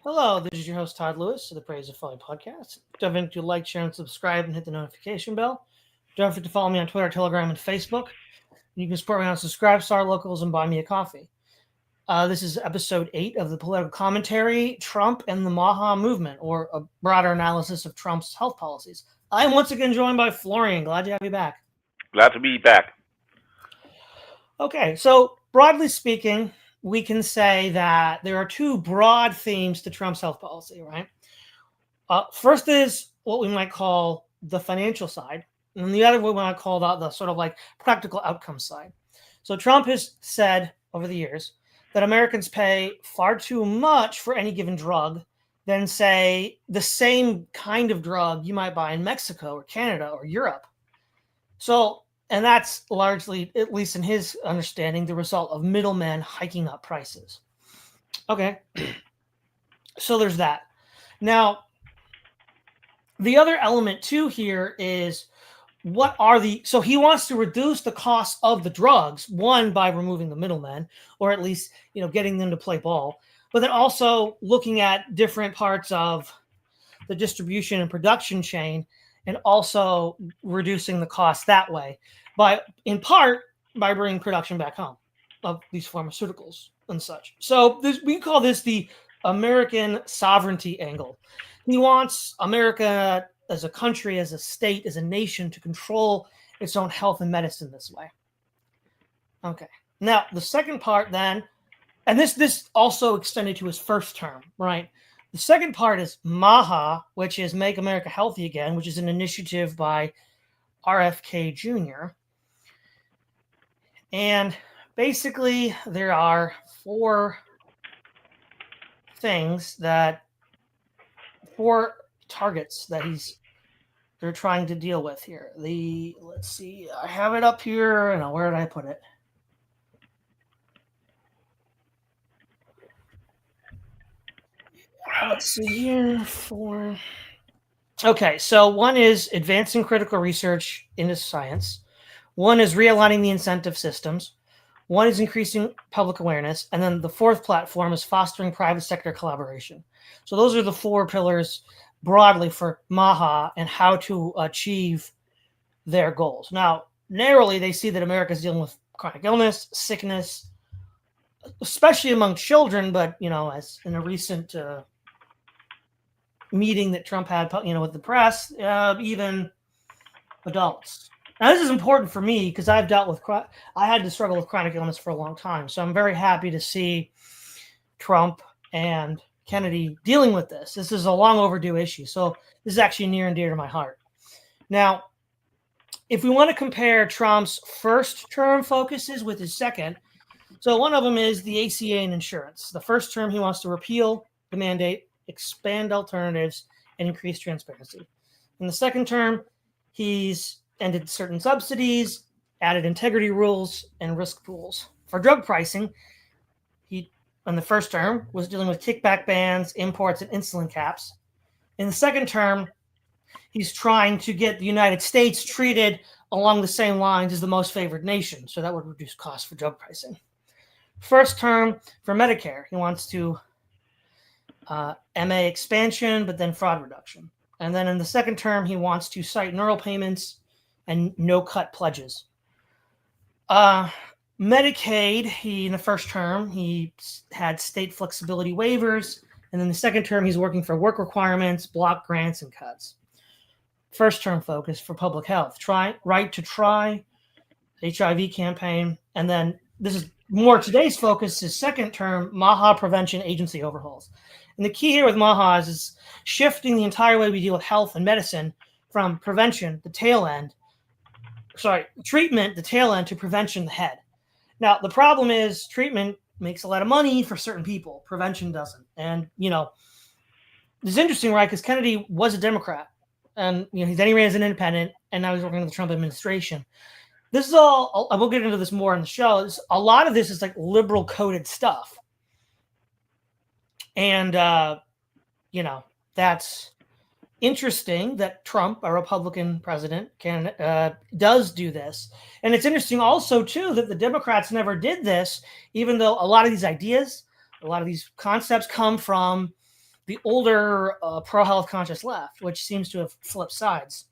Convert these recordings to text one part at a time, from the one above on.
Hello, this is your host Todd Lewis of the Praise of Folly podcast. Don't forget to like, share, and subscribe and hit the notification bell. Don't forget to follow me on Twitter, Telegram, and Facebook. You can support me on Subscribe Star Locals and buy me a coffee. This is episode 8 of the political commentary, Trump and the MAHA movement, or a broader analysis of Trump's health policies. I am once again joined by Florian. Glad to have you back. Glad to be back. Okay, so broadly speaking, we can say that there are two broad themes to Trump's health policy, right? First is what we might call the financial side, and the other we might call the sort of like practical outcome side. So Trump has said over the years that Americans pay far too much for any given drug than, say, the same kind of drug you might buy in Mexico or Canada or Europe. So, and that's largely, at least in his understanding, the result of middlemen hiking up prices. Okay, so there's that. Now, the other element too here is so he wants to reduce the cost of the drugs, one, by removing the middlemen, or at least, getting them to play ball, but then also looking at different parts of the distribution and production chain and also reducing the cost that way, in part by bringing production back home of these pharmaceuticals and such. So we call this the American sovereignty angle. He wants America as a country, as a state, as a nation to control its own health and medicine this way. Okay. Now, the second part then, and this also extended to his first term, right? The second part is MAHA, which is Make America Healthy Again, which is an initiative by RFK Jr. And basically, there are 4 targets that they're trying to deal with here. Let's see, I have it up here. No, where did I put it? Let's see here. 4. Okay, so one is advancing critical research into science. One is realigning the incentive systems. One is increasing public awareness. And then the 4th platform is fostering private sector collaboration. So those are the 4 pillars broadly for MAHA and how to achieve their goals. Now, narrowly, they see that America is dealing with chronic illness, sickness, especially among children, but, as in a recent meeting that Trump had, with the press, even adults. Now, this is important for me because I had to struggle with chronic illness for a long time. So I'm very happy to see Trump and Kennedy dealing with this. This is a long overdue issue. So this is actually near and dear to my heart. Now, if we want to compare Trump's first term focuses with his second, so one of them is the ACA and insurance. The first term, he wants to repeal the mandate, expand alternatives, and increase transparency. In the second term, he's ended certain subsidies, added integrity rules, and risk pools. For drug pricing, he, in the first term, was dealing with kickback bans, imports, and insulin caps. In the second term, he's trying to get the United States treated along the same lines as the most favored nation, so that would reduce costs for drug pricing. First term, for Medicare, he wants to MA expansion, but then fraud reduction. And then in the second term, he wants to cite neural payments and no-cut pledges. Medicaid, in the first term, he had state flexibility waivers. And then the second term, he's working for work requirements, block grants, and cuts. First term focus for public health, right to try, HIV campaign. And then this is more today's focus is second term, MAHA prevention agency overhauls. And the key here with MAHA is shifting the entire way we deal with health and medicine from treatment, the tail end, to prevention, the head. Now, the problem is treatment makes a lot of money for certain people. Prevention doesn't. And, it's interesting, right? Because Kennedy was a Democrat. And, then he ran as an independent, and now he's working with the Trump administration. This is all, we'll get into this more in the show. A lot of this is like liberal coded stuff. And, that's interesting that Trump, a Republican president, does do this. And it's interesting also, too, that the Democrats never did this, even though a lot of these ideas, a lot of these concepts come from the older pro-health conscious left, which seems to have flipped sides.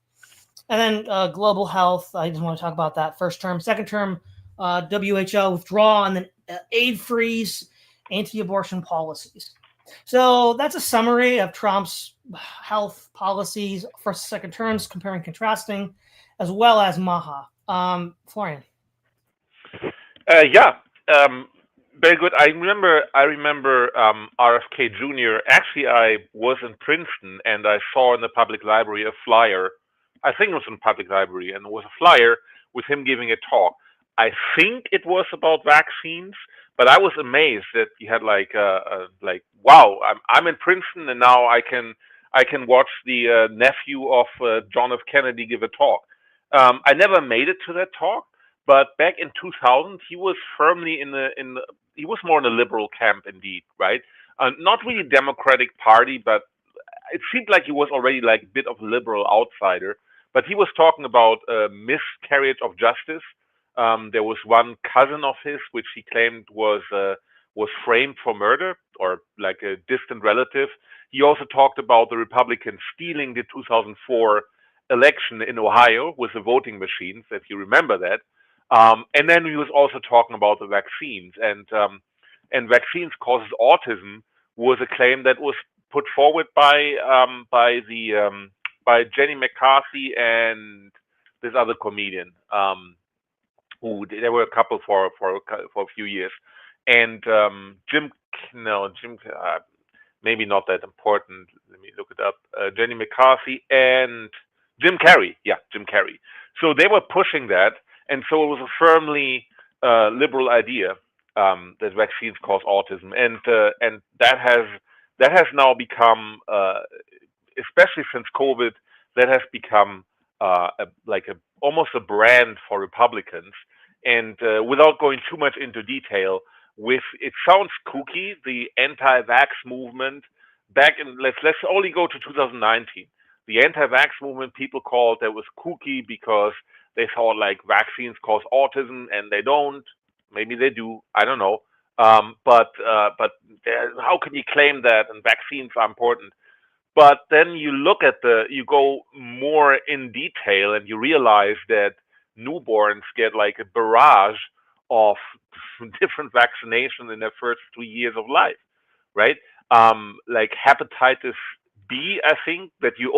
And then global health, I just want to talk about that first term. Second term, WHO withdraw, and then aid freeze, anti-abortion policies. So that's a summary of Trump's health policies, first and second terms, comparing and contrasting, as well as MAHA. Florian. Yeah, very good. I remember RFK Jr. Actually, I was in Princeton and I saw in the public library a flyer. I think it was in the public library, and it was a flyer with him giving a talk. I think it was about vaccines, but I was amazed that he had like wow, I'm in Princeton and now I can watch the nephew of John F. Kennedy give a talk. I never made it to that talk, but back in 2000, he was firmly he was more in the liberal camp indeed, right? Not really Democratic Party, but it seemed like he was already like a bit of a liberal outsider. But he was talking about miscarriage of justice. There was one cousin of his which he claimed was framed for murder or like a distant relative. He also talked about the Republicans stealing the 2004 election in Ohio with the voting machines, if you remember that. And then he was also talking about the vaccines, and vaccines causes autism was a claim that was put forward by Jenny McCarthy and this other comedian, who there were a couple for a few years, and Jim, no, Jim, maybe not that important. Let me look it up. Jenny McCarthy and Jim Carrey. Yeah, Jim Carrey. So they were pushing that, and so it was a firmly liberal idea that vaccines cause autism, and that has now become, especially since COVID, that has become almost a brand for Republicans. And without going too much into detail, with it sounds kooky, the anti-vax movement back in let's only go to 2019. The anti-vax movement, people called that was kooky because they thought like vaccines cause autism, and they don't. Maybe they do. I don't know. But how can you claim that? And vaccines are important. But then you go more in detail and you realize that newborns get like a barrage of different vaccinations in their first 3 years of life, right? Like hepatitis B, I think that you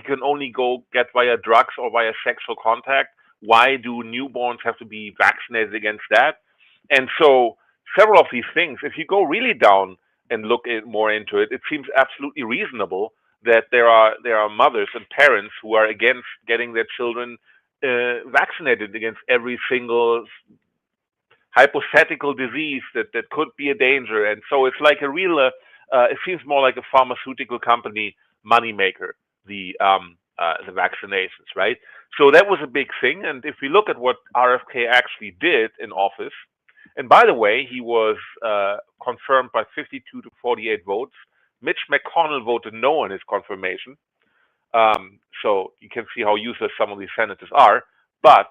can only go get via drugs or via sexual contact. Why do newborns have to be vaccinated against that? And so several of these things, if you go really down and look more into it, it seems absolutely reasonable that there are mothers and parents who are against getting their children vaccinated against every single hypothetical disease that could be a danger. And so it's like a real, it seems more like a pharmaceutical company moneymaker, the vaccinations, right? So that was a big thing. And if we look at what RFK actually did in office, and by the way, he was confirmed by 52 to 48 votes. Mitch McConnell voted no on his confirmation. So you can see how useless some of these senators are. But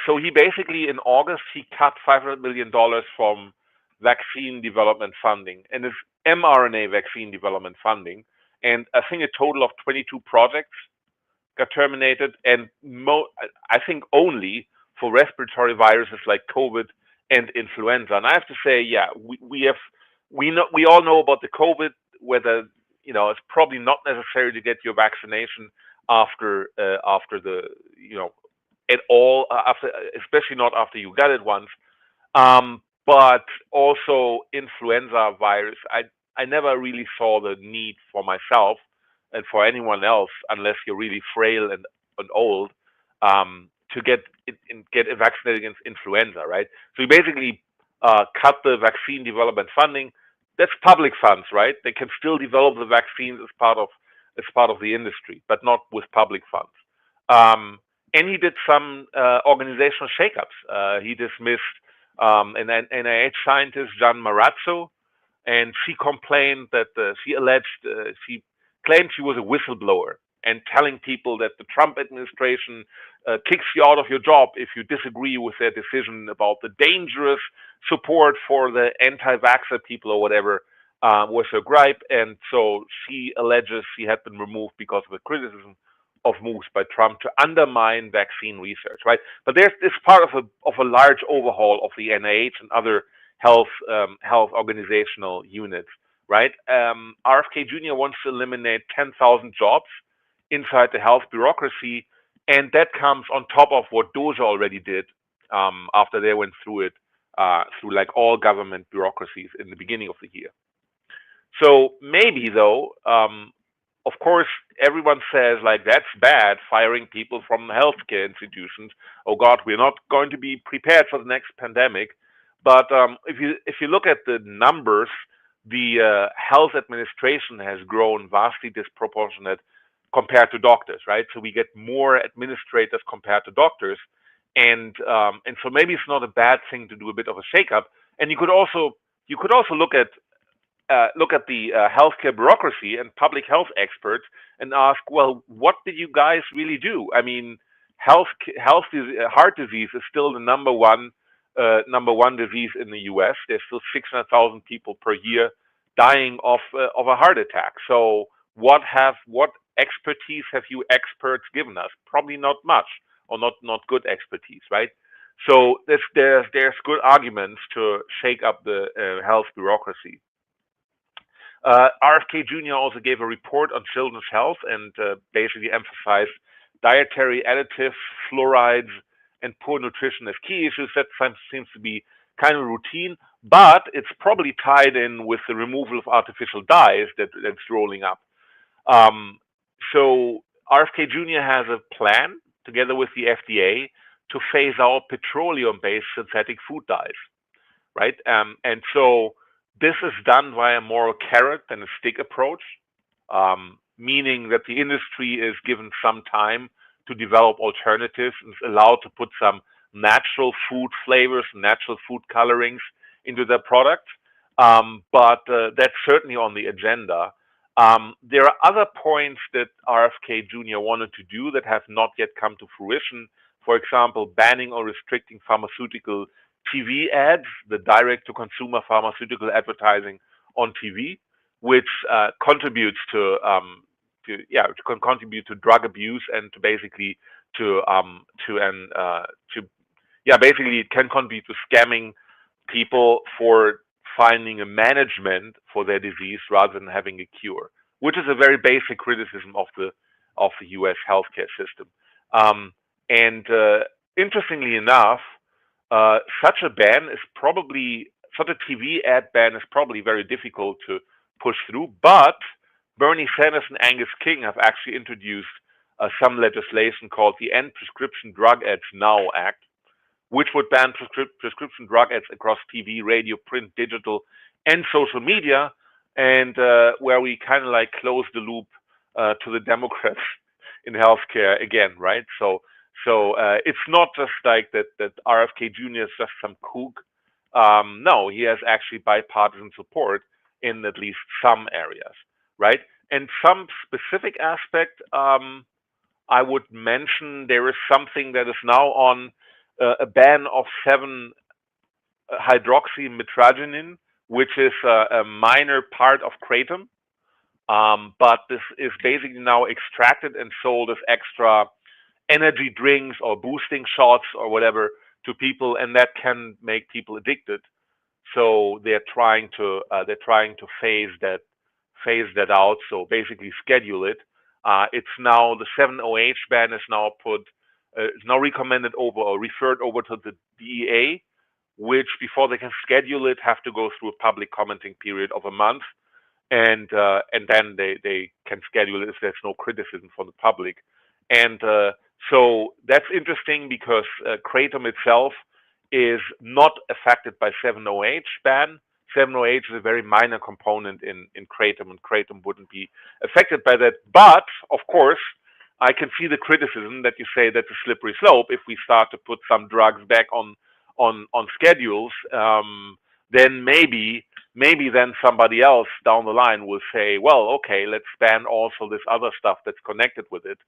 so he basically, in August, he cut $500 million from vaccine development funding, and it's mRNA vaccine development funding. And I think a total of 22 projects got terminated, and I think only for respiratory viruses like COVID and influenza. And I have to say, yeah, we all know about the COVID, whether it's probably not necessary to get your vaccination after the at all, after, especially not after you got it once. But also influenza virus, I never really saw the need for myself and for anyone else, unless you're really frail and old, to get vaccinated against influenza, right? So you basically cut the vaccine development funding. That's public funds, right? They can still develop the vaccines as part of the industry, but not with public funds. And he did some organizational shakeups. He dismissed an NIH scientist, John Marazzo, and she complained that she claimed she was a whistleblower and telling people that the Trump administration kicks you out of your job if you disagree with their decision about the dangerous support for the anti-vaxxer people or whatever. was her gripe, and so she alleges she had been removed because of the criticism of moves by Trump to undermine vaccine research, right? But there's this part of a large overhaul of the NIH and other health organizational units, right? RFK Jr. wants to eliminate 10,000 jobs inside the health bureaucracy, and that comes on top of what DOJA already did after they went through it through like all government bureaucracies in the beginning of the year. So maybe though, of course, everyone says like that's bad, firing people from healthcare institutions. Oh God, we're not going to be prepared for the next pandemic. But if you look at the numbers, the health administration has grown vastly disproportionate compared to doctors, right? So we get more administrators compared to doctors, and so maybe it's not a bad thing to do a bit of a shakeup. And you could also look at the healthcare bureaucracy and public health experts and ask, well, what did you guys really do? I mean, heart disease is still the number one disease in the U.S. There's still 600,000 people per year dying of a heart attack. So what expertise have you experts given us? Probably not much, or not good expertise, right? So there's good arguments to shake up the health bureaucracy. RFK Jr. also gave a report on children's health and basically emphasized dietary additives, fluorides, and poor nutrition as key issues. That seems to be kind of routine, but it's probably tied in with the removal of artificial dyes that's rolling up. Um, so RFK Jr. has a plan together with the FDA to phase out petroleum-based synthetic food dyes, right? And so this is done via more a carrot than a stick approach, meaning that the industry is given some time to develop alternatives and is allowed to put some natural food flavors, natural food colorings into their product. But that's certainly on the agenda. There are other points that RFK Jr. wanted to do that have not yet come to fruition. For example, banning or restricting pharmaceutical TV ads, the direct-to-consumer pharmaceutical advertising on TV, which can contribute to drug abuse and to basically basically it can contribute to scamming people for finding a management for their disease rather than having a cure, which is a very basic criticism of the U.S. healthcare system. And interestingly enough, such a TV ad ban is probably very difficult to push through. But Bernie Sanders and Angus King have actually introduced some legislation called the End Prescription Drug Ads Now Act, which would ban prescription drug ads across TV, radio, print, digital, and social media, and where we kind of like close the loop to the Democrats in healthcare again, right? So it's not just like that RFK Jr. is just some kook. No, he has actually bipartisan support in at least some areas, right? And some specific aspect, I would mention there is something that is now on a ban of 7-hydroxymetraginin, which is a minor part of kratom. But this is basically now extracted and sold as extra energy drinks or boosting shots or whatever to people, and that can make people addicted. So they're trying to phase that out. So basically schedule it. It's now the 7-OH ban is now recommended over or referred over to the DEA, which before they can schedule it have to go through a public commenting period of a month, and then they can schedule it if there's no criticism from the public. And so that's interesting because kratom itself is not affected by 7-OH ban. 7-OH is a very minor component in kratom, and kratom wouldn't be affected by that. But of course, I can see the criticism that you say that's a slippery slope. If we start to put some drugs back on schedules, then maybe then somebody else down the line will say, well, okay, let's ban also this other stuff that's connected with it.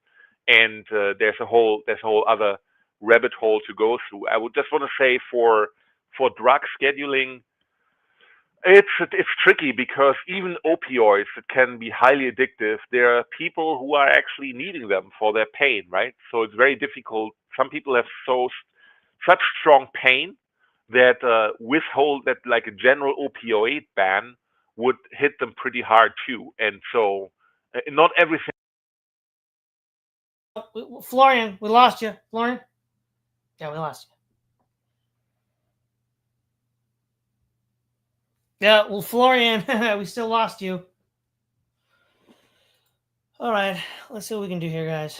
And there's a whole other rabbit hole to go through. I would just want to say for drug scheduling, It's tricky because even opioids that can be highly addictive, there are people who are actually needing them for their pain, right? So it's very difficult. Some people have such strong pain that withhold that like a general opioid ban would hit them pretty hard too. And so not everything. Florian, we lost you. Florian? Yeah, we lost you. Yeah, well, Florian, we still lost you. All right, let's see what we can do here, guys.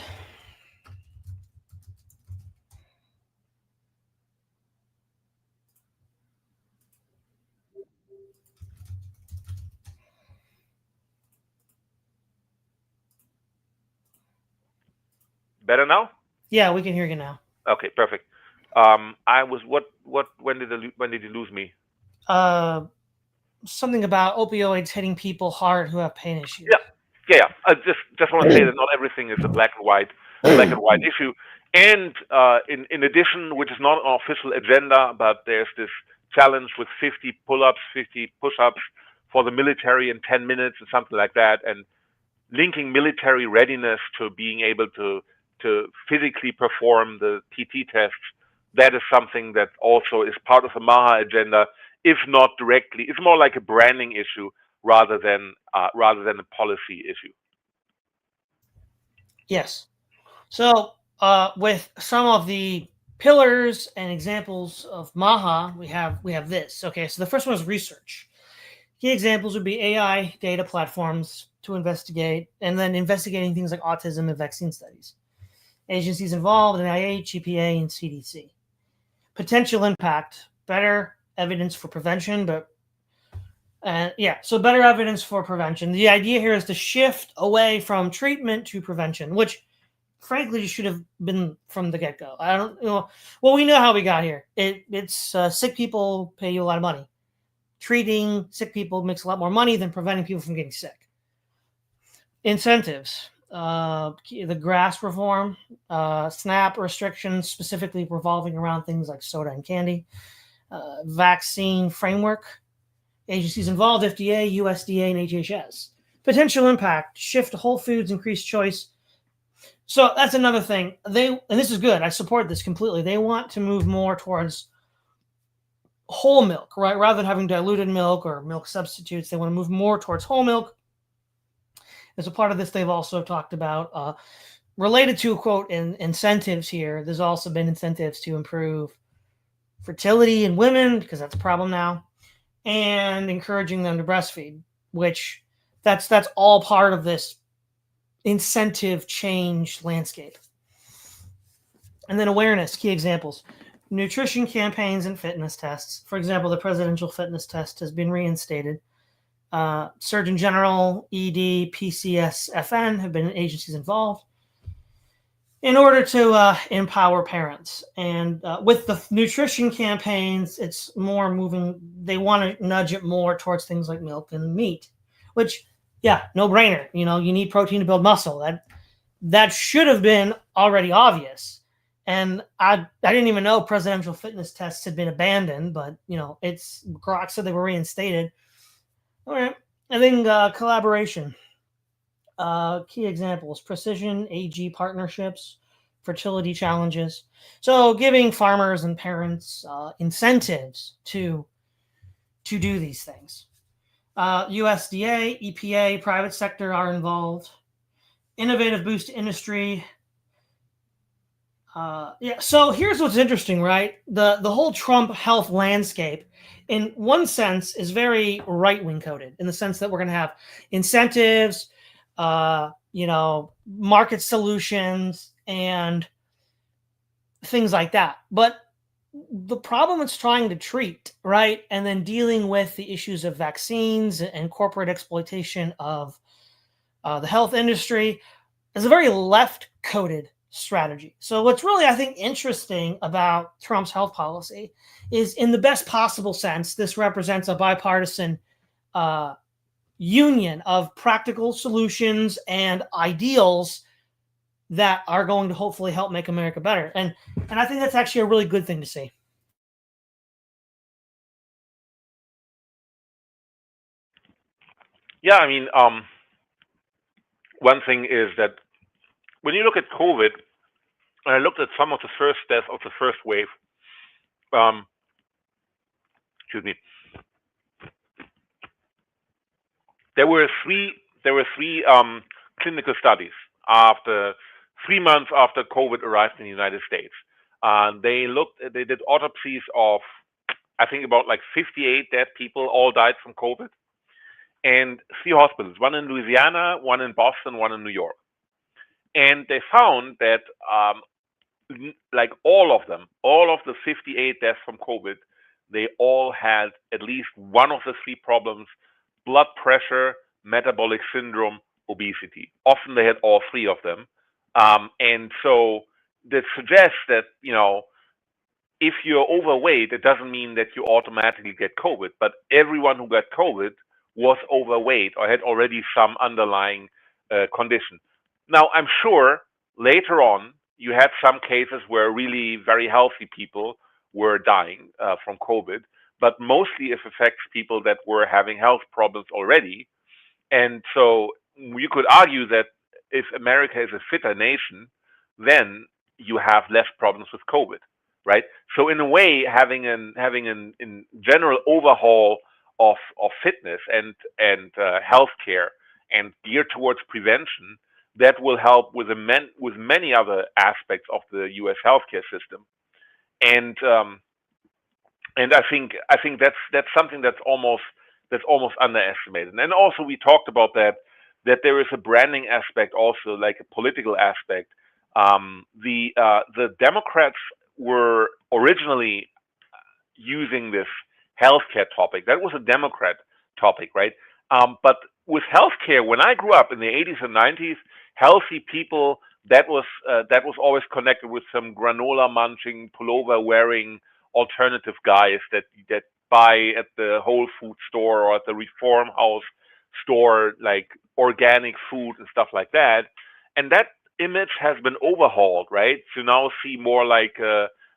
Better now? Yeah, we can hear you now. Okay, perfect. I was when did you lose me? Something about opioids hitting people hard who have pain issues. Yeah. I just want to say that not everything is a black and white issue. And in addition, which is not an official agenda, but there's this challenge with 50 pull-ups, 50 push-ups for the military in 10 minutes or something like that, and linking military readiness to being able to physically perform the PT tests. That is something that also is part of the MAHA agenda, if not directly. It's more like a branding issue rather than a policy issue. Yes. So with some of the pillars and examples of MAHA, we have this. Okay, so the first one is research. Key examples would be AI data platforms to investigate, and then investigating things like autism and vaccine studies. Agencies involved, NIH, EPA, and CDC. Potential impact, better evidence for prevention, but so better evidence for prevention. The idea here is to shift away from treatment to prevention, which frankly should have been from the get-go. I don't know. Well, we know how we got here. It's sick people pay you a lot of money. Treating sick people makes a lot more money than preventing people from getting sick. Incentives, the grass reform, SNAP restrictions, specifically revolving around things like soda and candy, vaccine framework, agencies involved, FDA, USDA, and HHS. Potential impact, shift to whole foods, increased choice. So that's another thing. And this is good. I support this completely. They want to move more towards whole milk, right? Rather than having diluted milk or milk substitutes, they want to move more towards whole milk. As a part of this, they've also talked about, related to, quote, incentives here, there's also been incentives to improve fertility in women, because that's a problem now, and encouraging them to breastfeed, which that's all part of this incentive change landscape. And then awareness, key examples. Nutrition campaigns and fitness tests. For example, the presidential fitness test has been reinstated. Surgeon General, ED, PCS, FN have been agencies involved in order to empower parents. And with the nutrition campaigns, it's more moving. They want to nudge it more towards things like milk and meat, which, yeah, no brainer. You know, you need protein to build muscle. That should have been already obvious. And I didn't even know presidential fitness tests had been abandoned, but Grok said they were reinstated. All right. I think collaboration. Key examples: precision AG partnerships, fertility challenges. So giving farmers and parents incentives to do these things. USDA, EPA, private sector are involved. Innovative boost to industry. So here's what's interesting, right? The whole Trump health landscape, in one sense, is very right-wing coded, in the sense that we're going to have incentives, market solutions, and things like that. But the problem it's trying to treat, right, and then dealing with the issues of vaccines and corporate exploitation of the health industry, is a very left-coded strategy. So what's really, I think, interesting about Trump's health policy is, in the best possible sense, this represents a bipartisan union of practical solutions and ideals that are going to hopefully help make America better. And I think that's actually a really good thing to see. Yeah, I mean, one thing is that when you look at COVID, and I looked at some of the first deaths of the first wave. Um, excuse me. There were three. There were three clinical studies after 3 months after COVID arrived in the United States. They looked. They did autopsies of, I think, about like 58 dead people. All died from COVID, and three hospitals: one in Louisiana, one in Boston, one in New York. And they found that like all of them, all of the 58 deaths from COVID, they all had at least one of the three problems: blood pressure, metabolic syndrome, obesity. Often they had all three of them. And so that suggests that, if you're overweight, it doesn't mean that you automatically get COVID, but everyone who got COVID was overweight or had already some underlying condition. Now, I'm sure later on you had some cases where really very healthy people were dying from COVID, but mostly it affects people that were having health problems already. And so you could argue that if America is a fitter nation, then you have less problems with COVID, right? So in a way, having an in general overhaul of fitness and healthcare and geared towards prevention, that will help with many other aspects of the U.S. healthcare system. And I think that's something that's almost underestimated. And also we talked about that there is a branding aspect also, like a political aspect. The Democrats were originally using this healthcare topic. That was a Democrat topic, right? But with healthcare, when I grew up in the 80s and 90s, healthy people, that was always connected with some granola munching, pullover wearing alternative guys that buy at the Whole Food store or at the Reform House store like organic food and stuff like that. And that image has been overhauled, right? To now see more like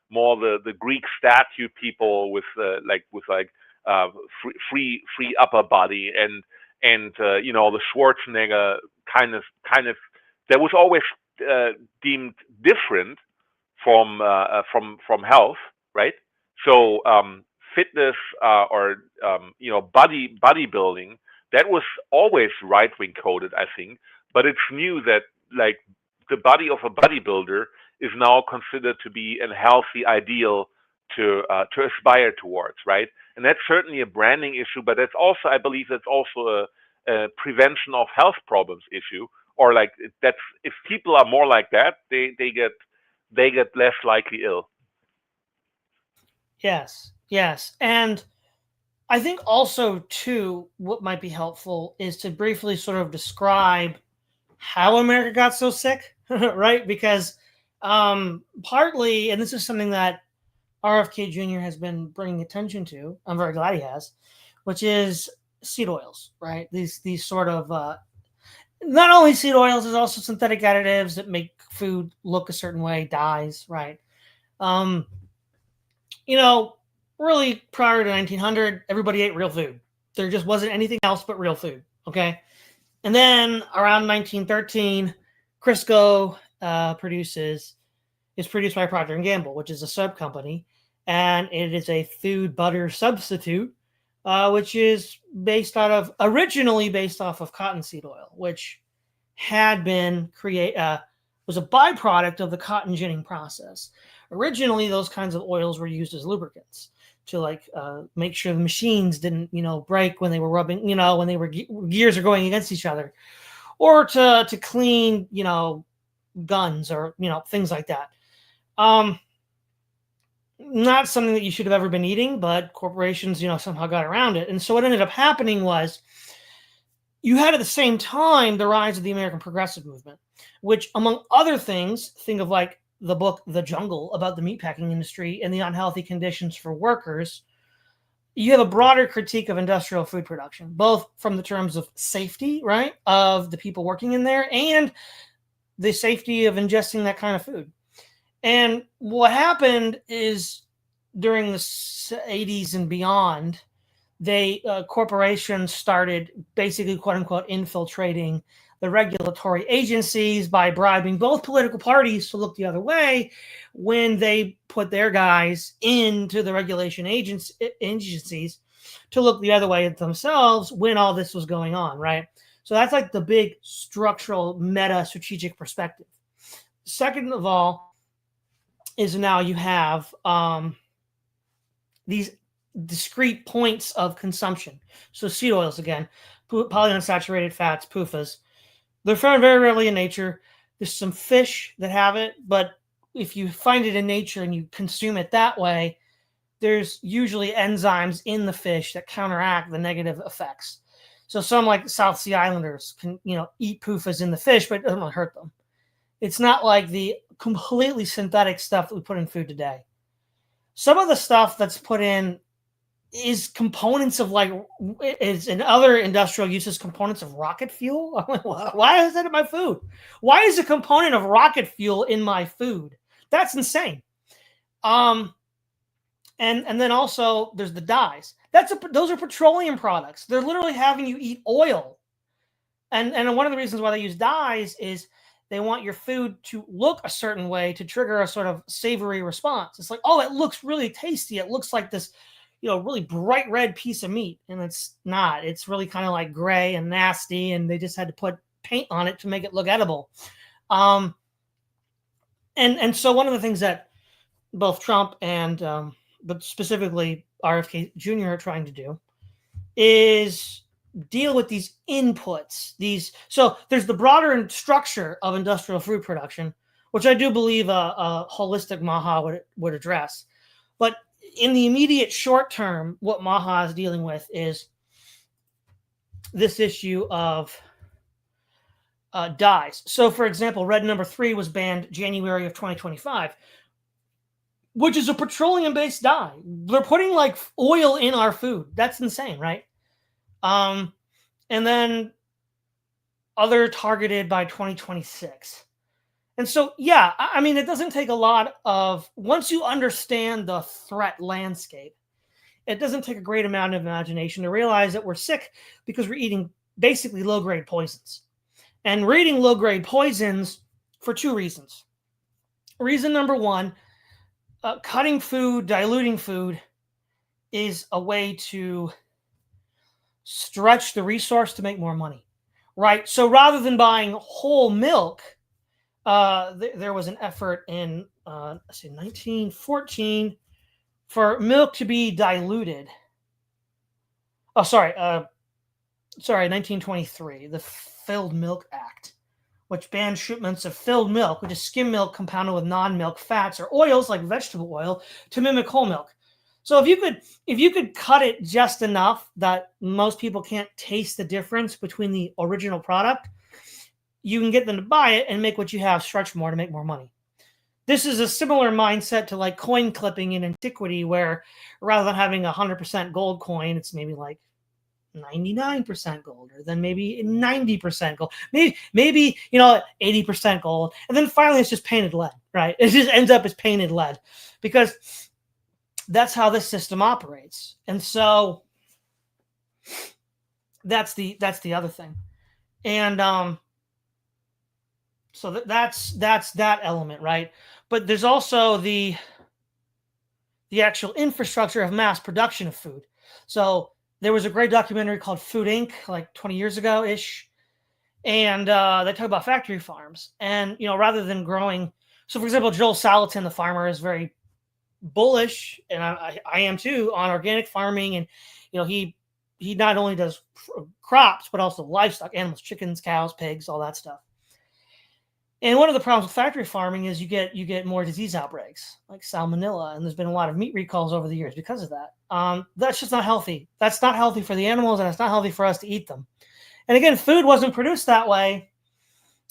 more the Greek statue people with uh, free upper body and the Schwarzenegger kind of that was always deemed different from health, right? So fitness or bodybuilding, that was always right wing coded, I think. But it's new that like the body of a bodybuilder is now considered to be a healthy ideal to aspire towards, right? And that's certainly a branding issue, but that's also, I believe, that's also a prevention of health problems issue. Or like that's if people are more like that, they get less likely ill. Yes, yes. And I think also, too, what might be helpful is to briefly sort of describe how America got so sick, right? Because partly, and this is something that RFK Jr. has been bringing attention to, I'm very glad he has, which is seed oils, right? These sort of not only seed oils, there's also synthetic additives that make food look a certain way, dyes, right? Um, you know, really prior to 1900, everybody ate real food. There just wasn't anything else but real food. Okay. And then around 1913, Crisco is produced by Procter and Gamble, which is a sub company, and it is a food butter substitute, which is originally based off of cottonseed oil, which had been was a byproduct of the cotton ginning process. Originally, those kinds of oils were used as lubricants to make sure the machines didn't break when they were rubbing, when they were gears are going against each other, or to clean guns or things like that. Not something that you should have ever been eating, but corporations somehow got around it. And so what ended up happening was you had at the same time the rise of the American progressive movement, which, among other things, think of like the book The Jungle about the meatpacking industry and the unhealthy conditions for workers. You have a broader critique of industrial food production, both from the terms of safety, right, of the people working in there, and the safety of ingesting that kind of food. And what happened is during the 80s and beyond, corporations started basically, quote unquote, infiltrating the regulatory agencies by bribing both political parties to look the other way when they put their guys into the regulation agencies to look the other way at themselves when all this was going on, right? So that's like the big structural meta strategic perspective. Second of all is now you have these discrete points of consumption. So seed oils, again, polyunsaturated fats, PUFAs. They're found very rarely in nature. There's some fish that have it, but if you find it in nature and you consume it that way, there's usually enzymes in the fish that counteract the negative effects. So some like South Sea Islanders can, eat PUFAs in the fish, but it doesn't really hurt them. It's not like the completely synthetic stuff that we put in food today. Some of the stuff that's put in is components of is in other industrial uses components of rocket fuel. I'm like, why is that in my food? Why is a component of rocket fuel in my food? That's insane. And then also there's the dyes. Those are petroleum products. They're literally having you eat oil. And one of the reasons why they use dyes is they want your food to look a certain way to trigger a sort of savory response. It's like, oh, it looks really tasty. It looks like this, really bright red piece of meat. And it's not. It's really kind of like gray and nasty. And they just had to put paint on it to make it look edible. And so one of the things that both Trump and, but specifically RFK Jr. are trying to do is deal with these inputs. So there's the broader structure of industrial food production, which I do believe a holistic MAHA would address. But in the immediate short term, what MAHA is dealing with is this issue of dyes. So, for example, red number 3 was banned January of 2025, which is a petroleum-based dye. They're putting like oil in our food. That's insane, right? And then other targeted by 2026. And so, yeah, I mean, it doesn't take a lot of, once you understand the threat landscape, it doesn't take a great amount of imagination to realize that we're sick because we're eating basically low-grade poisons. And we're eating low-grade poisons for 2 reasons. Reason number 1, cutting food, diluting food is a way to stretch the resource to make more money, right? So rather than buying whole milk, there was an effort in 1914 for milk to be diluted. 1923, the Filled Milk Act, which banned shipments of filled milk, which is skim milk compounded with non-milk fats or oils like vegetable oil, to mimic whole milk. So if you could cut it just enough that most people can't taste the difference between the original product, you can get them to buy it and make what you have stretch more to make more money. This is a similar mindset to like coin clipping in antiquity, where rather than having 100% gold coin, it's maybe like 99% gold, or then maybe 90% gold, maybe 80% gold, and then finally it's just painted lead, right? It just ends up as painted lead because that's how this system operates. And so that's the other thing. And so that's that element, right? But there's also the actual infrastructure of mass production of food. So there was a great documentary called Food Inc. like 20 years ago-ish. And they talk about factory farms. And, rather than growing. So, for example, Joel Salatin, the farmer, is very bullish, and I am too, on organic farming. And, he not only does crops, but also livestock, animals, chickens, cows, pigs, all that stuff. And one of the problems with factory farming is you get more disease outbreaks like salmonella, and there's been a lot of meat recalls over the years because of that. That's just not healthy. That's not healthy for the animals, and it's not healthy for us to eat them. And again, food wasn't produced that way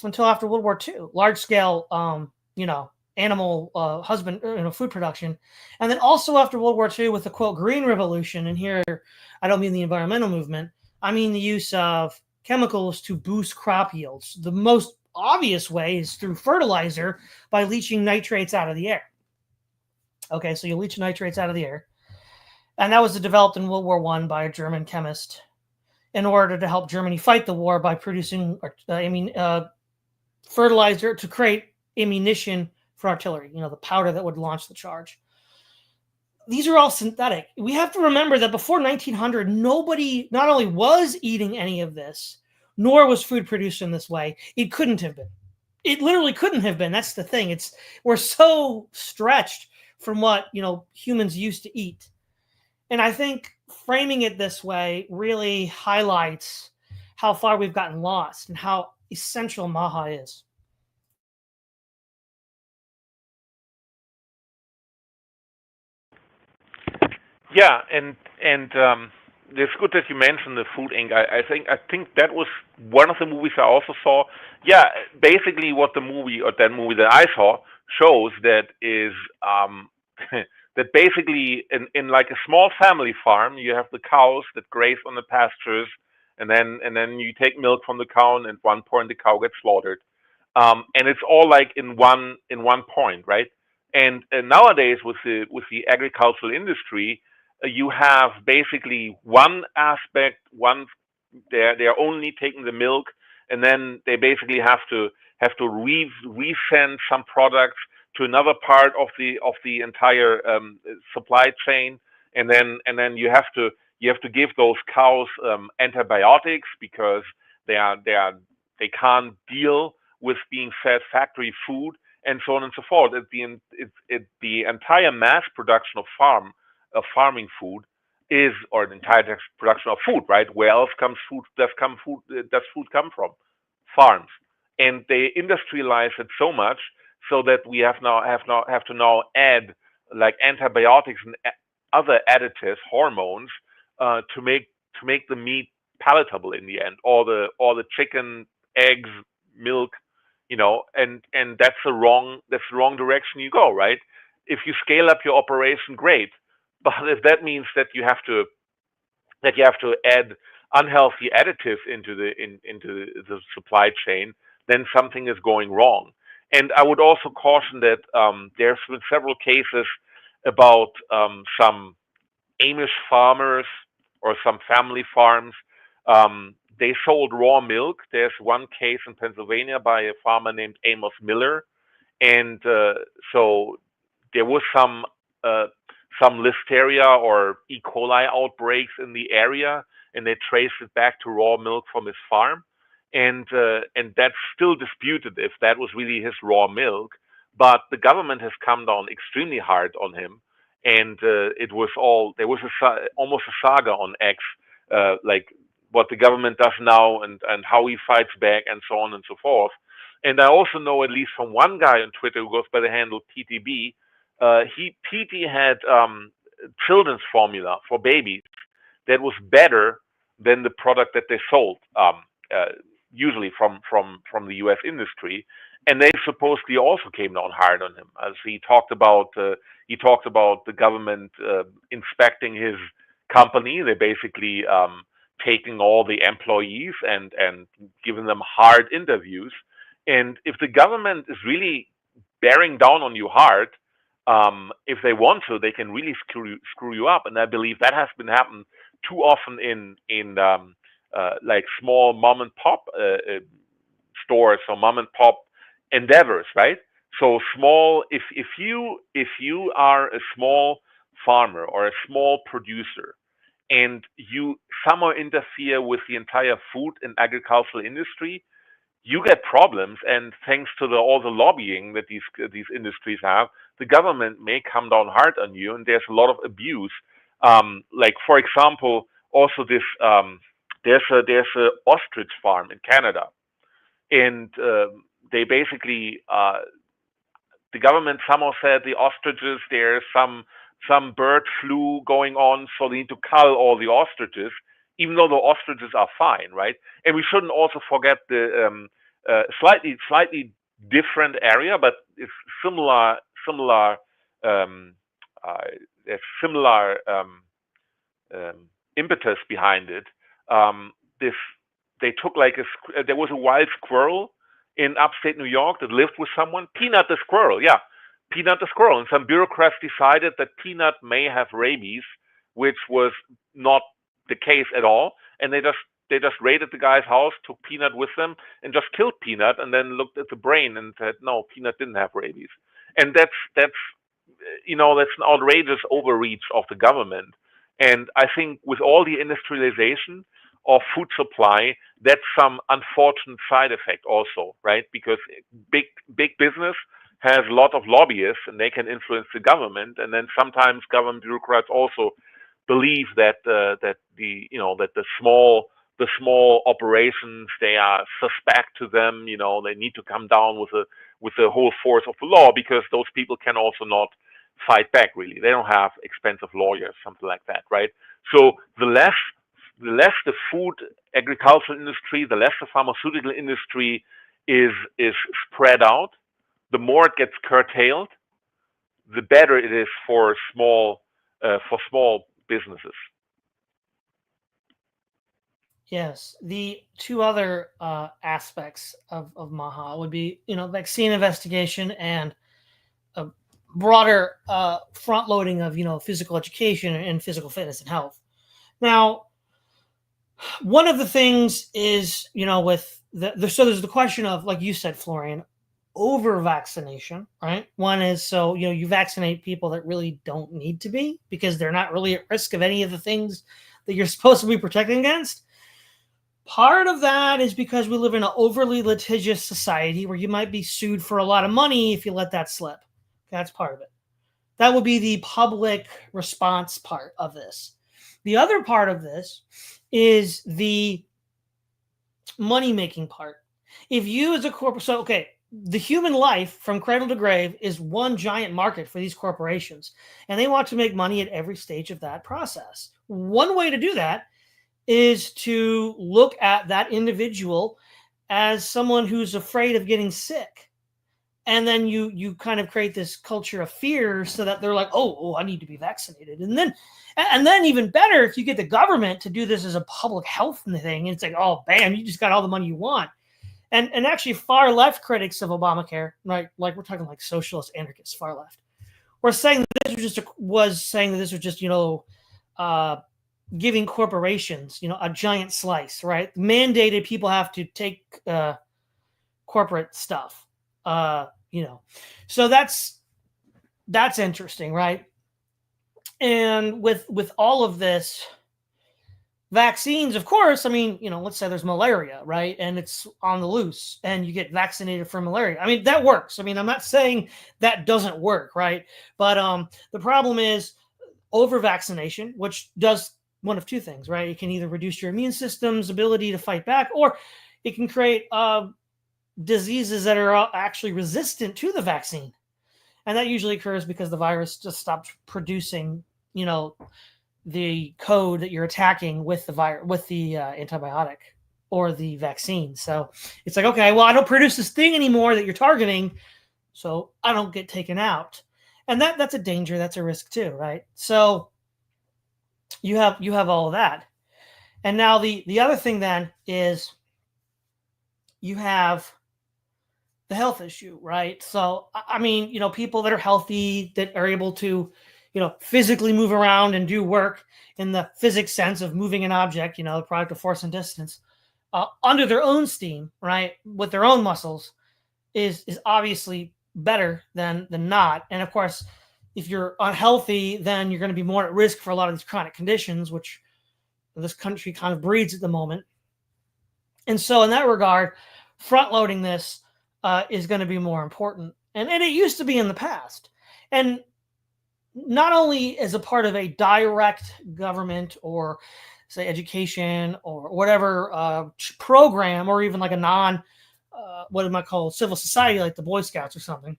until after World War II, large scale, animal food production, and then also after World War II with the quote Green Revolution. And here, I don't mean the environmental movement. I mean the use of chemicals to boost crop yields. The most obvious way is through fertilizer by leaching nitrates out of the air. Okay, so you leach nitrates out of the air, And that was developed in World War I by a German chemist in order to help Germany fight the war by producing, fertilizer to create ammunition for artillery, the powder that would launch the charge. These are all synthetic. We have to remember that before 1900, nobody not only was eating any of this, nor was food produced in this way. It couldn't have been. It literally couldn't have been. That's the thing. We're so stretched from what humans used to eat. And I think framing it this way really highlights how far we've gotten lost and how essential MAHA is. Yeah, and it's good that you mentioned the Food Inc. I think that was one of the movies I also saw. Yeah, basically what that movie that I saw shows that is that basically in like a small family farm you have the cows that graze on the pastures, and then you take milk from the cow, and at one point the cow gets slaughtered, and it's all like in one point, right? And nowadays with the agricultural industry, you have basically one aspect, they're only taking the milk, and then they basically have to resend some products to another part of the entire supply chain, and then you have to give those cows antibiotics because they can't deal with being fed factory food, and so on and so forth. The entire mass production of farming food is, or the entire production of food, right? Where else comes food? Does food come from? Farms, and they industrialize it so much so that we have to now add like antibiotics and other additives, hormones, to make the meat palatable in the end, or the chicken, eggs, milk, and that's the wrong direction you go, right? If you scale up your operation, great, but if that means that you have to add unhealthy additives into the supply chain, then something is going wrong. And I would also caution that there's been several cases about some Amish farmers or some family farms. They sold raw milk. There's one case in Pennsylvania by a farmer named Amos Miller, and so there was some listeria or E. coli outbreaks in the area, and they traced it back to raw milk from his farm, and that's still disputed if that was really his raw milk. But the government has come down extremely hard on him, and there was almost a saga on X, like what the government does now and how he fights back and so on and so forth. And I also know, at least from one guy on Twitter who goes by the handle PTB, PT had children's formula for babies that was better than the product that they sold, usually from the U.S. industry, and they supposedly also came down hard on him, as he talked about the government inspecting his company. They basically taking all the employees and giving them hard interviews. And if the government is really bearing down on you hard, if they want to, they can really screw you up. And I believe that has been happened too often in like small mom and pop stores or mom and pop endeavors, right? So small. If you are a small farmer or a small producer, and you somehow interfere with the entire food and agricultural industry, you get problems. And thanks to all the lobbying that these industries have, the government may come down hard on you, and there's a lot of abuse. Like for example, also this there's a ostrich farm in Canada, and they basically the government somehow said the ostriches, there's some bird flu going on, so they need to cull all the ostriches, even though the ostriches are fine, right? And we shouldn't also forget the slightly different area, but it's similar um, uh, there's similar impetus behind it. This They took like there was a wild squirrel in upstate New York that lived with someone. Peanut the squirrel, yeah, Peanut the squirrel. And some bureaucrats decided that Peanut may have rabies which was not the case at all. And they just raided the guy's house, took Peanut with them, and just killed Peanut, and then looked at the brain and said, no, Peanut didn't have rabies. And that's that's an outrageous overreach of the government. And I think with all the industrialization of food supply, that's some unfortunate side effect also, right? Because big business has a lot of lobbyists and they can influence the government, and then sometimes government bureaucrats also believe that the small operations, they are suspect to them. They need to come down with the whole force of the law, because those people can also not fight back. Really, they don't have expensive lawyers, something like that, right? So the less the food agricultural industry, the less the pharmaceutical industry is spread out, the more it gets curtailed, the better it is for small businesses. Yes, the two other aspects of MAHA would be, vaccine investigation and a broader front loading of, physical education and physical fitness and health. Now, one of the things is, with so there's the question of, like you said, Florian, over vaccination, right? One is, so, you vaccinate people that really don't need to be, because they're not really at risk of any of the things that you're supposed to be protecting against. Part of that is because we live in an overly litigious society where you might be sued for a lot of money if you let that slip. That's part of it. That would be the public response part of this. The other part of this is the money-making part. If you as a corporate, so okay, the human life from cradle to grave is one giant market for these corporations, and they want to make money at every stage of that process. One way to do that is to look at that individual as someone who's afraid of getting sick. And then you kind of create this culture of fear so that they're like, oh, I need to be vaccinated. And then even better, if you get the government to do this as a public health thing, it's like, oh, bam, you just got all the money you want. And actually far left critics of Obamacare, right? Like we're talking like socialist anarchists, far left, were saying that this was just giving corporations, a giant slice, right? Mandated people have to take corporate stuff, So that's interesting, right? And with all of this, vaccines, of course, let's say there's malaria, right? And it's on the loose and you get vaccinated for malaria. That works. I'm not saying that doesn't work, right? But the problem is over vaccination, which does one of two things, right? It can either reduce your immune system's ability to fight back, or it can create diseases that are actually resistant to the vaccine. And that usually occurs because the virus just stops producing, the code that you're attacking with the antibiotic or the vaccine. So it's like, okay, well, I don't produce this thing anymore that you're targeting, so I don't get taken out. And that's a danger, that's a risk too, right? So you have all of that. And now the other thing then is you have the health issue, right? So, people that are healthy, that are able to, physically move around and do work in the physics sense of moving an object, the product of force and distance, under their own steam, right, with their own muscles, is obviously better than not. And of course, if you're unhealthy, then you're going to be more at risk for a lot of these chronic conditions, which this country kind of breeds at the moment. And so in that regard, front loading this is going to be more important. And it used to be in the past. And not only as a part of a direct government or, say, education or whatever program, or even like a what am I called, civil society, like the Boy Scouts or something.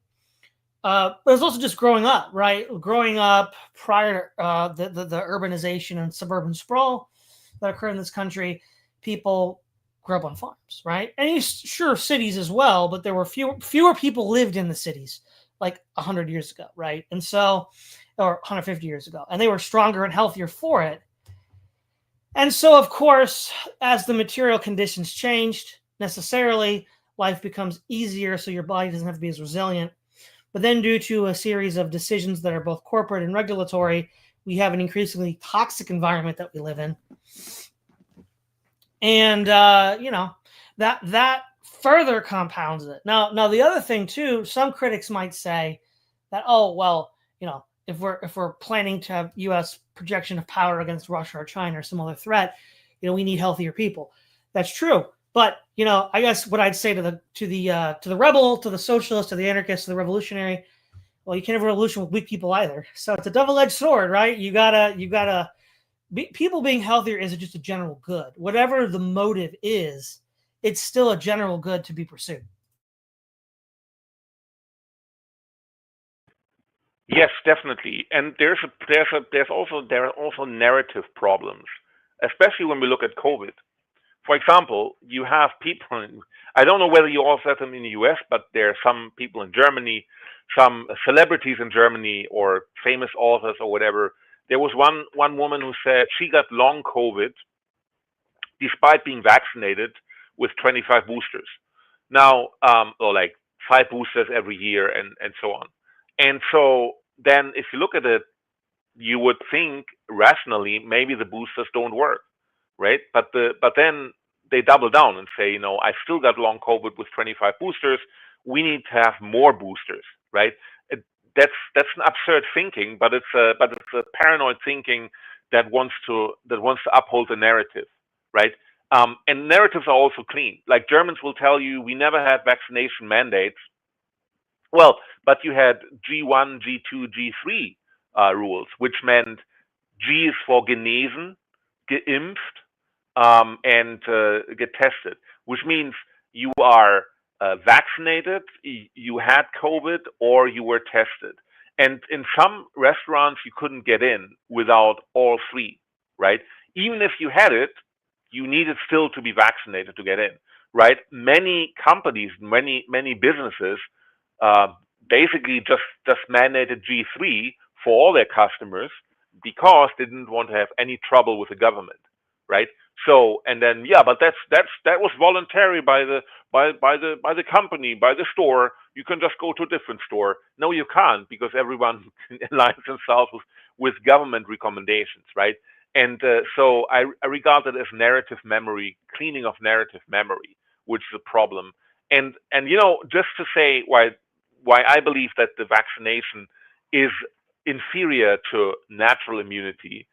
But it's also just growing up, right? Growing up prior to the urbanization and suburban sprawl that occurred in this country, people grew up on farms, right? And sure, cities as well, but there were fewer people lived in the cities like 100 years ago, right? And so, or 150 years ago, and they were stronger and healthier for it. And so, of course, as the material conditions changed, necessarily life becomes easier, so your body doesn't have to be as resilient. But then due to a series of decisions that are both corporate and regulatory, we have an increasingly toxic environment that we live in, and that further compounds it. Now the other thing too, some critics might say that, oh well, if we're planning to have U.S. projection of power against Russia or China or some other threat, we need healthier people. That's true, but I guess what I'd say to the rebel, to the socialist, to the anarchist, to the revolutionary, well, you can't have a revolution with weak people either. So it's a double-edged sword, right? You gotta people being healthier isn't just a general good. Whatever the motive is, it's still a general good to be pursued. Yes, definitely. And there are also narrative problems, especially when we look at COVID. For example, you have people. I don't know whether you also have them in the U.S., but there are some people in Germany, some celebrities in Germany, or famous authors or whatever. There was one woman who said she got long COVID despite being vaccinated with 25 boosters. Now, or like 5 boosters every year, and so on. And so then, if you look at it, you would think rationally maybe the boosters don't work, right? But then they double down and say, I still got long COVID with 25 boosters. We need to have more boosters, right? It, that's an absurd thinking, but it's a paranoid thinking that wants to uphold the narrative, right? And narratives are also clean. Like Germans will tell you, we never had vaccination mandates. Well, but you had G1, G2, G3 rules, which meant G is for genesen, geimpft, and get tested, which means you are vaccinated, you had COVID, or you were tested. And in some restaurants, you couldn't get in without all three, right? Even if you had it, you needed still to be vaccinated to get in, right? Many companies, many businesses, uh, basically just mandated G3 for all their customers because they didn't want to have any trouble with the government, right? So, and then but that was voluntary by the company, by the store. You can just go to a different store. No, you can't, because everyone aligns themselves with government recommendations, right? And so I regard it as narrative memory, cleaning of narrative memory, which is a problem. And just to say why I believe that the vaccination is inferior to natural immunity.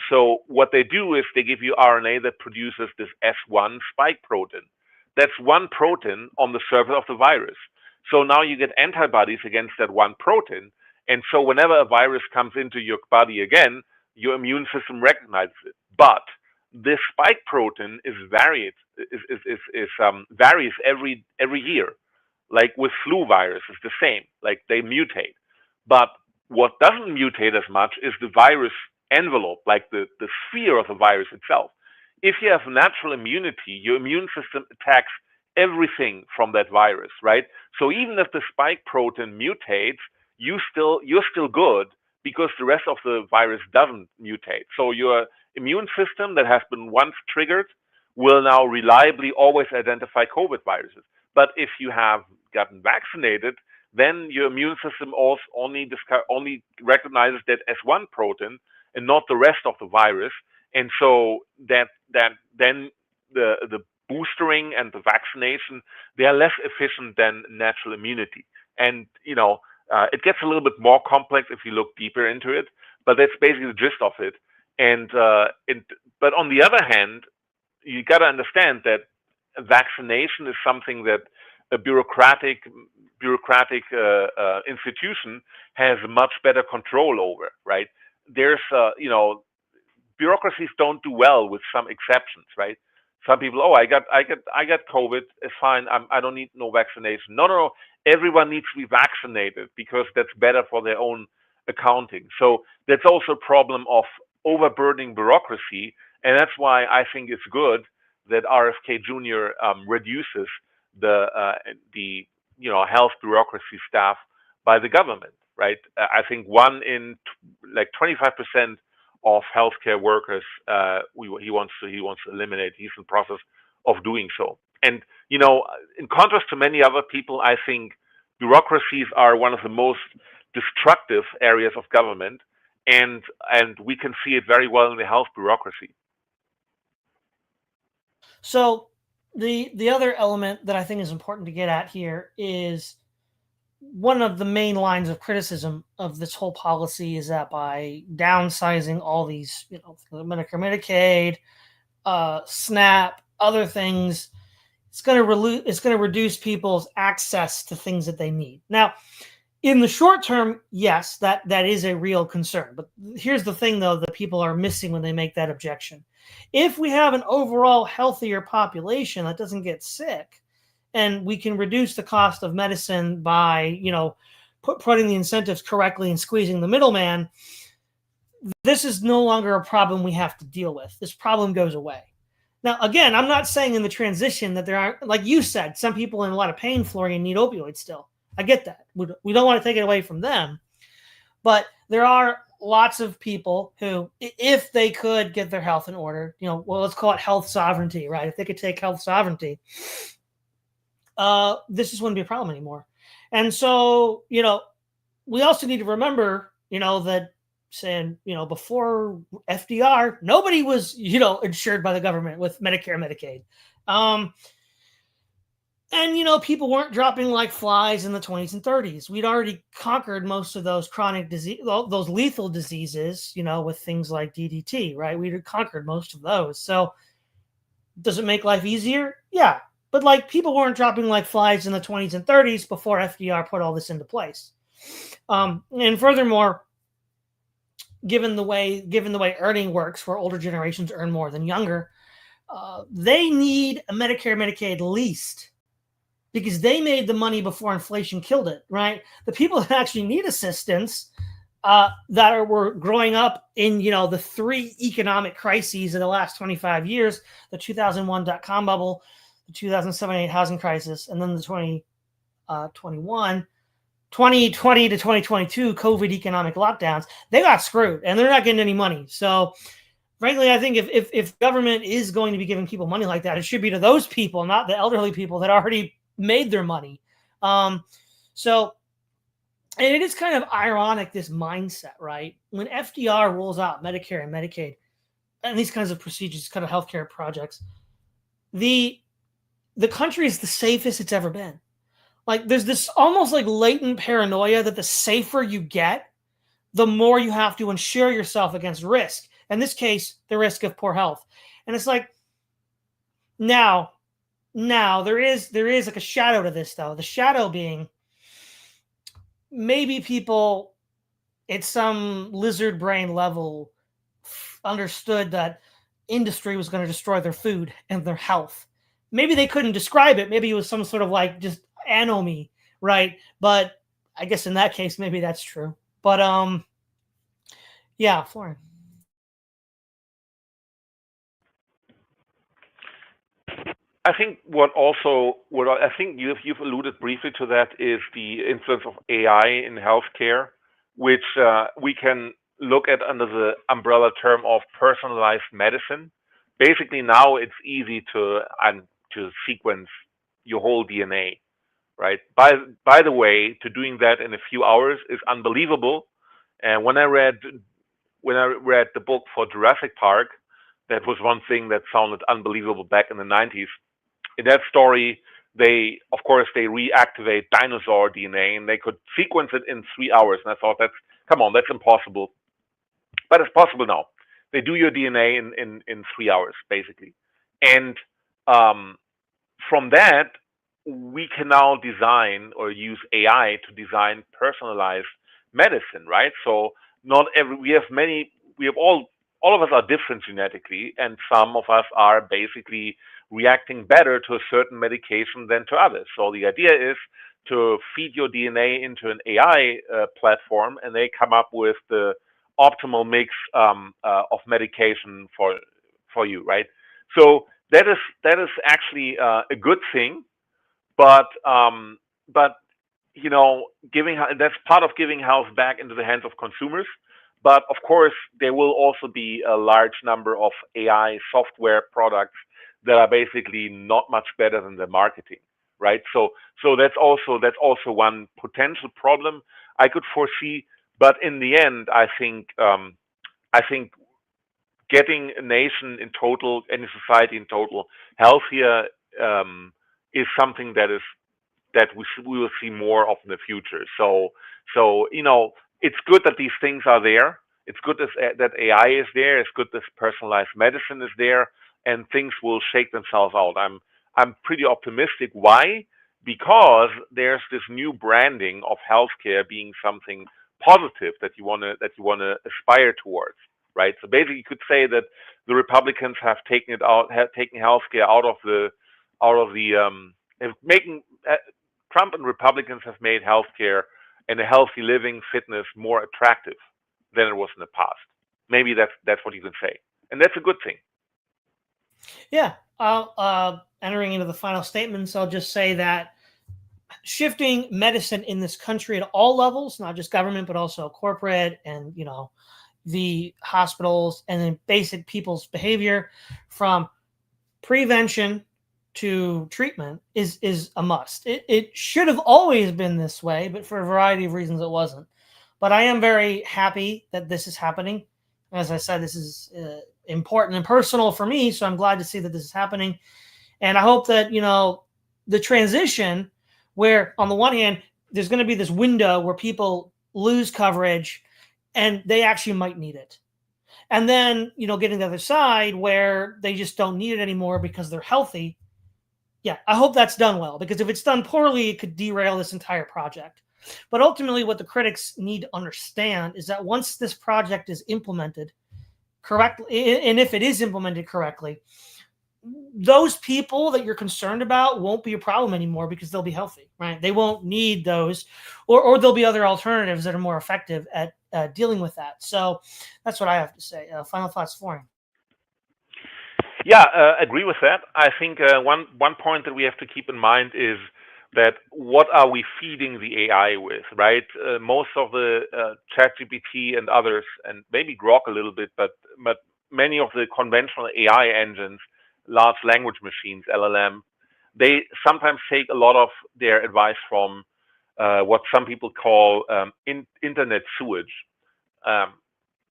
So what they do is they give you RNA that produces this S1 spike protein. That's one protein on the surface of the virus. So now you get antibodies against that one protein. And so whenever a virus comes into your body again, your immune system recognizes it. But this spike protein varies every year. Like with flu virus, it's the same. Like they mutate. But what doesn't mutate as much is the virus envelope, like the sphere of the virus itself. If you have natural immunity, your immune system attacks everything from that virus, right? So even if the spike protein mutates, you're still good because the rest of the virus doesn't mutate. So your immune system that has been once triggered will now reliably always identify COVID viruses. But if you have gotten vaccinated, then your immune system also only recognizes that S1 protein and not the rest of the virus. And so that then the boostering and the vaccination, they are less efficient than natural immunity. And it gets a little bit more complex if you look deeper into it, but that's basically the gist of it. And but on the other hand, you got to understand that vaccination is something that a bureaucratic institution has much better control over, right? There's bureaucracies don't do well with some exceptions, right? Some people, I got COVID, it's fine. I don't need no vaccination. No. Everyone needs to be vaccinated because that's better for their own accounting. So that's also a problem of overburdening bureaucracy, and that's why I think it's good that RFK Jr. Reduces the health bureaucracy staff by the government, right? I think one in like 25% of healthcare workers he wants to eliminate. He's in the process of doing so. And in contrast to many other people, I think bureaucracies are one of the most destructive areas of government. and we can see it very well in the health bureaucracy. So the other element that I think is important to get at here is one of the main lines of criticism of this whole policy is that by downsizing all these, Medicare, Medicaid, SNAP, other things, it's going to reduce people's access to things that they need. Now, in the short term, yes, that is a real concern. But here's the thing, though, that people are missing when they make that objection. If we have an overall healthier population that doesn't get sick, and we can reduce the cost of medicine by, putting the incentives correctly and squeezing the middleman, this is no longer a problem we have to deal with. This problem goes away. Now, again, I'm not saying in the transition that there aren't, like you said, some people in a lot of pain, Florian, need opioids still. I get that. We don't want to take it away from them. But there are lots of people who, if they could get their health in order, let's call it health sovereignty, right? If they could take health sovereignty, this just wouldn't be a problem anymore. And so, we also need to remember, that saying, before FDR, nobody was, insured by the government with Medicare and Medicaid. And, people weren't dropping like flies in the 20s and 30s. We'd already conquered most of those chronic disease, those lethal diseases, with things like DDT, right? We'd conquered most of those. So does it make life easier? Yeah. But people weren't dropping like flies in the 20s and 30s before FDR put all this into place. And furthermore, given the way earning works, where older generations earn more than younger, they need a Medicare, Medicaid least, because they made the money before inflation killed it, right? The people that actually need assistance were growing up in, the three economic crises of the last 25 years, the 2001 dot-com bubble, the 2007-8 housing crisis, and then the 2020 to 2022 COVID economic lockdowns. They got screwed, and they're not getting any money. So frankly, I think if government is going to be giving people money like that, it should be to those people, not the elderly people that already made their money. So, and it is kind of ironic, this mindset, right? When FDR rolls out Medicare and Medicaid and these kinds of procedures, kind of healthcare projects, the country is the safest it's ever been. There's this almost latent paranoia that the safer you get, the more you have to insure yourself against risk. In this case, the risk of poor health. And it's now there is a shadow to this, though. The shadow being maybe people at some lizard brain level understood that industry was going to destroy their food and their health. Maybe they couldn't describe it. Maybe it was some sort of just anomy, right? But I guess in that case, maybe that's true. But yeah, Florian. I think what I think you've alluded briefly to that is the influence of AI in healthcare, which we can look at under the umbrella term of personalized medicine. Basically, now it's easy to sequence your whole DNA, right? By the way, to doing that in a few hours is unbelievable. And when I read the book for Jurassic Park, that was one thing that sounded unbelievable back in the 90s. In that story, they reactivate dinosaur DNA and they could sequence it in 3 hours. And I thought, that's impossible. But it's possible now. They do your DNA in 3 hours, basically. And from that, we can now design or use AI to design personalized medicine, right? So all of us are different genetically, and some of us are basically reacting better to a certain medication than to others. So the idea is to feed your DNA into an AI platform, and they come up with the optimal mix of medication for you, right? So that is actually a good thing, but that's part of giving health back into the hands of consumers. But of course, there will also be a large number of AI software products that are basically not much better than the marketing, right? So that's also one potential problem I could foresee. But in the end, I think getting a nation in total, any society in total, healthier is something that we will see more of in the future. So it's good that these things are there. It's good that AI is there. It's good that personalized medicine is there, and things will shake themselves out. I'm pretty optimistic. Why? Because there's this new branding of healthcare being something positive that you wanna aspire towards, right? So basically, you could say that the Republicans have taken healthcare out of the making Trump and Republicans have made healthcare and a healthy living, fitness more attractive than it was in the past. Maybe that's what you can say, and that's a good thing. Yeah. Entering into the final statements, I'll just say that shifting medicine in this country at all levels, not just government, but also corporate and, the hospitals and then basic people's behavior from prevention to treatment is a must. It should have always been this way, but for a variety of reasons it wasn't. But I am very happy that this is happening. As I said, this is important and personal for me, so I'm glad to see that this is happening. And I hope that, the transition where on the one hand, there's going to be this window where people lose coverage and they actually might need it. And then, getting the other side where they just don't need it anymore because they're healthy. Yeah, I hope that's done well, because if it's done poorly, it could derail this entire project. But ultimately, what the critics need to understand is that once this project is implemented correctly, and if it is implemented correctly, those people that you're concerned about won't be a problem anymore because they'll be healthy, right? They won't need those, or there'll be other alternatives that are more effective at dealing with that. So that's what I have to say. Final thoughts, Florian. Yeah, agree with that. I think one point that we have to keep in mind is that what are we feeding the AI with, right? Most of the ChatGPT and others, and maybe Grok a little bit, but many of the conventional AI engines, large language machines, LLM, they sometimes take a lot of their advice from what some people call internet sewage. Um,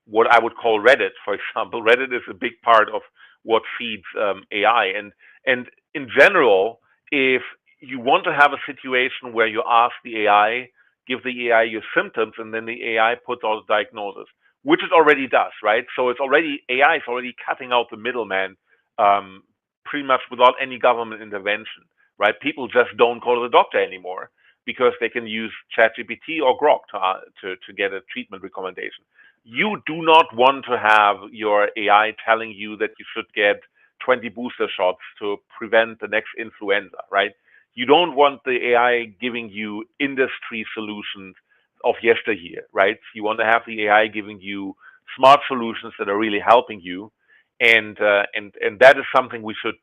what I would call Reddit, for example. Reddit is a big part of what feeds AI, and in general, if you want to have a situation where you ask the AI, give the AI your symptoms, and then the AI puts out a diagnosis, which it already does, right? So AI is already cutting out the middleman, pretty much without any government intervention, right? People just don't go to the doctor anymore because they can use ChatGPT or Grok to get a treatment recommendation. You do not want to have your AI telling you that you should get 20 booster shots to prevent the next influenza, right? You don't want the AI giving you industry solutions of yesteryear, right? You want to have the AI giving you smart solutions that are really helping you, and that is something we should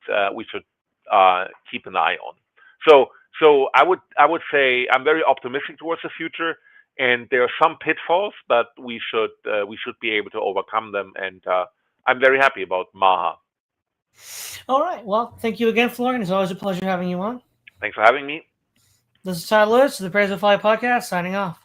keep an eye on. So I would say I'm very optimistic towards the future, and there are some pitfalls, but we should be able to overcome them. And I'm very happy about MAHA. All right. Well, thank you again, Florian. It's always a pleasure having you on. Thanks for having me. This is Tyler Lewis of the Praise of Fly podcast, signing off.